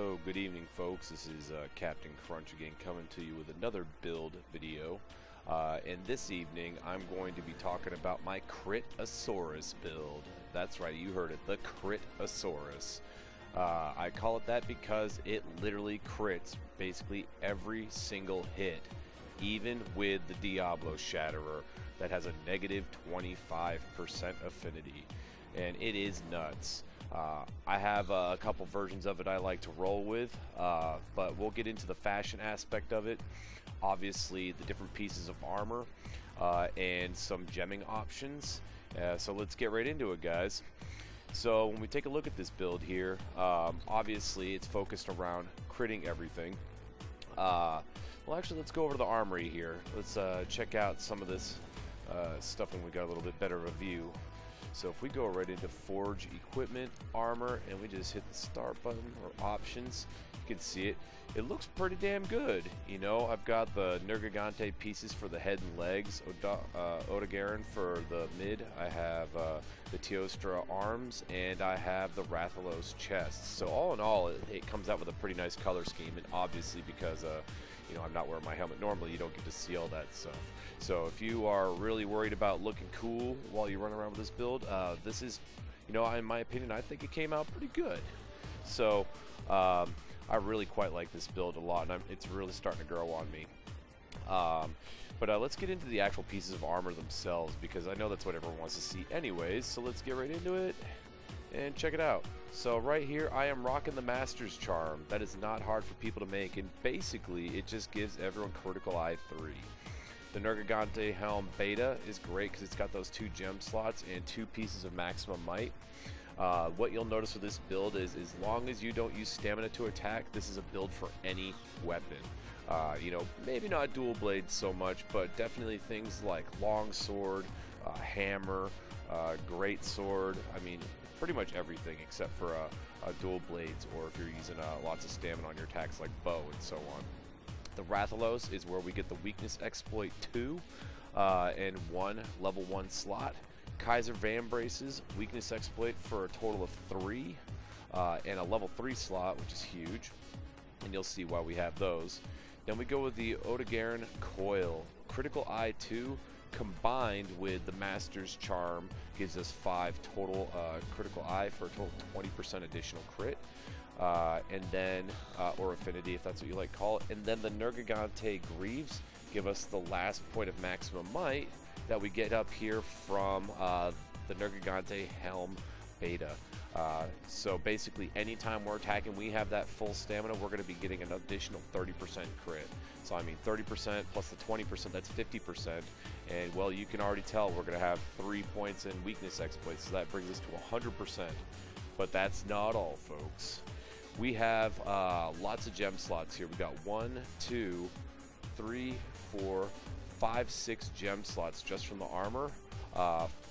Hello, good evening folks. This is Captain Crunch again coming to you with another build video. And this evening I'm going to be talking about my Critasaurus build. That's right, you heard it, the Critasaurus. I call it that because it literally crits basically every single hit, even with the Diablo Shatterer that has a negative 25% affinity. And it is nuts. I have a couple versions of it I like to roll with, but we'll get into the fashion aspect of it. Obviously, the different pieces of armor and some gemming options. So let's get right into it, guys. So when we take a look at this build here, obviously it's focused around critting everything. Well, actually, let's go over to the armory here. Let's check out some of this stuff when we got a little bit better of a view. So if we go right into Forge Equipment, Armor, and we just hit the Start button or Options, you can see it. It looks pretty damn good. You know, I've got the Nergigante pieces for the head and legs, Odogaron for the mid, I have the Teostra arms, and I have the Rathalos chests. So all in all, it comes out with a pretty nice color scheme, and obviously because you know, I'm not wearing my helmet normally, you don't get to see all that stuff. So if you are really worried about looking cool while you run around with this build, this is, you know, in my opinion, I think it came out pretty good. So I really quite like this build a lot, and it's really starting to grow on me. But let's get into the actual pieces of armor themselves, because I know that's what everyone wants to see anyways. So let's get right into it and check it out. So right here I am rocking the Master's Charm. That is not hard for people to make, and basically it just gives everyone critical eye 3. The Nergigante Helm Beta is great because it's got those 2 gem slots and 2 pieces of maximum might. What you'll notice with this build is, as long as you don't use stamina to attack, this is a build for any weapon. You know, maybe not dual blades so much, but definitely things like longsword, hammer, great sword. I mean, pretty much everything except for dual blades, or if you're using lots of stamina on your attacks like bow and so on. The Rathalos is where we get the weakness exploit 2 and 1 level 1 slot. Kaiser Van Braces, weakness exploit for a total of 3 and a level 3 slot, which is huge, and you'll see why we have those. Then we go with the Odogaron Coil, critical eye 2 combined with the Master's Charm gives us 5 total critical eye for a total of 20% additional crit. And then, or affinity if that's what you like to call it, and then the Nergigante Greaves give us the last point of maximum might that we get up here from the Nergigante Helm Beta. So basically anytime we're attacking, we have that full stamina, we're going to be getting an additional 30% crit. So I mean 30% plus the 20%, that's 50%, and well, you can already tell we're going to have 3 points in weakness exploits, so that brings us to 100%. But that's not all, folks. We have lots of gem slots here. We got 1, 2, 3, 4, 5, 6 gem slots just from the armor.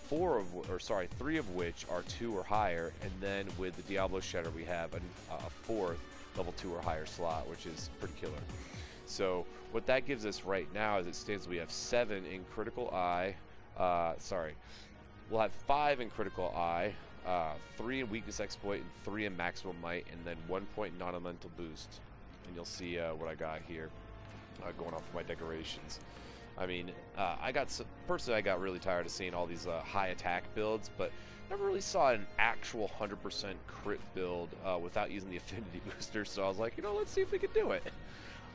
3 of which are 2 or higher, and then with the Diablo Shatterer we have a 4th level 2 or higher slot, which is pretty killer. So what that gives us right now, as it stands, we have 7 in critical eye. We'll have 5 in critical eye. 3 in weakness exploit, and 3 in maximum might, and then 1 point non-elemental boost. And you'll see what I got here going off of my decorations. I mean, personally I got really tired of seeing all these high attack builds, but never really saw an actual 100% crit build without using the affinity booster. So I was like, you know, let's see if we can do it.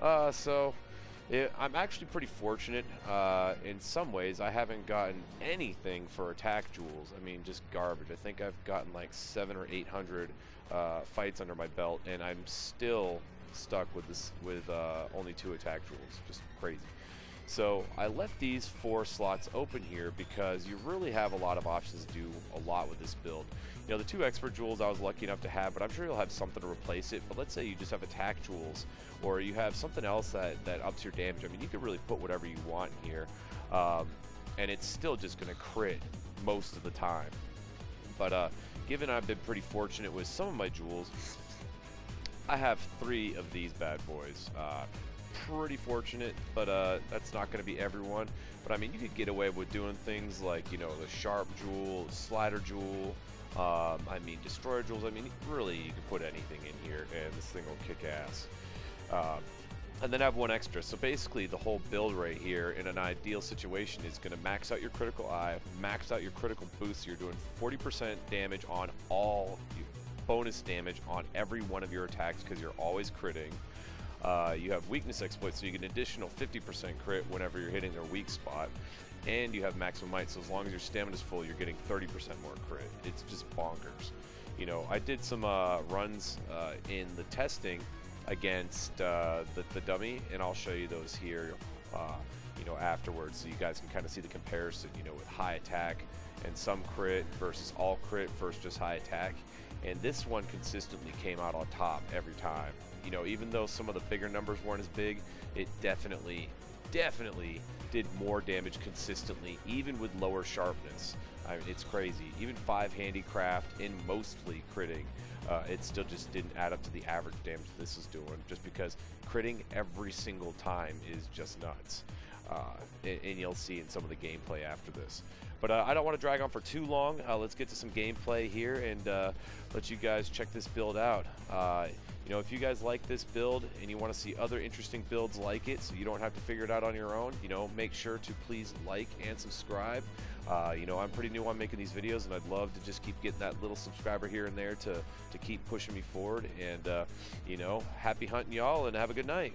I'm actually pretty fortunate. In some ways, I haven't gotten anything for attack jewels. I mean, just garbage. I think I've gotten like 700 or 800 fights under my belt, and I'm still stuck with this with only 2 attack jewels. Just crazy. So I left these 4 slots open here because you really have a lot of options to do a lot with this build. You know, the 2 expert jewels I was lucky enough to have, but I'm sure you'll have something to replace it. But let's say you just have attack jewels, or you have something else that ups your damage. I mean, you can really put whatever you want in here, and it's still just going to crit most of the time. But given I've been pretty fortunate with some of my jewels, I have 3 of these bad boys. Pretty fortunate, but that's not going to be everyone. But I mean, you could get away with doing things like, you know, the sharp jewel, slider jewel, I mean, destroyer jewels. I mean, really, you can put anything in here, and this thing will kick ass. And then I have one extra. So basically, the whole build right here in an ideal situation is going to max out your critical eye, max out your critical boost. So you're doing 40% damage on all, bonus damage on every one of your attacks because you're always critting. You have weakness exploit, so you get an additional 50% crit whenever you're hitting their weak spot. And you have maximum might, so as long as your stamina is full, you're getting 30% more crit. It's just bonkers. You know, I did some runs in the testing against the dummy, and I'll show you those here, you know, afterwards, so you guys can kind of see the comparison, you know, with high attack and some crit versus all crit versus just high attack. And this one consistently came out on top every time. You know, even though some of the bigger numbers weren't as big, it definitely did more damage consistently, even with lower sharpness. I mean, it's crazy. Even 5 handicraft in mostly critting, it still just didn't add up to the average damage this is doing, just because critting every single time is just nuts. And you'll see in some of the gameplay after this. But I don't want to drag on for too long. Let's get to some gameplay here and let you guys check this build out. You know, if you guys like this build and you want to see other interesting builds like it so you don't have to figure it out on your own, you know, make sure to please like and subscribe. You know, I'm pretty new on making these videos, and I'd love to just keep getting that little subscriber here and there to keep pushing me forward. And, you know, happy hunting, y'all, and have a good night.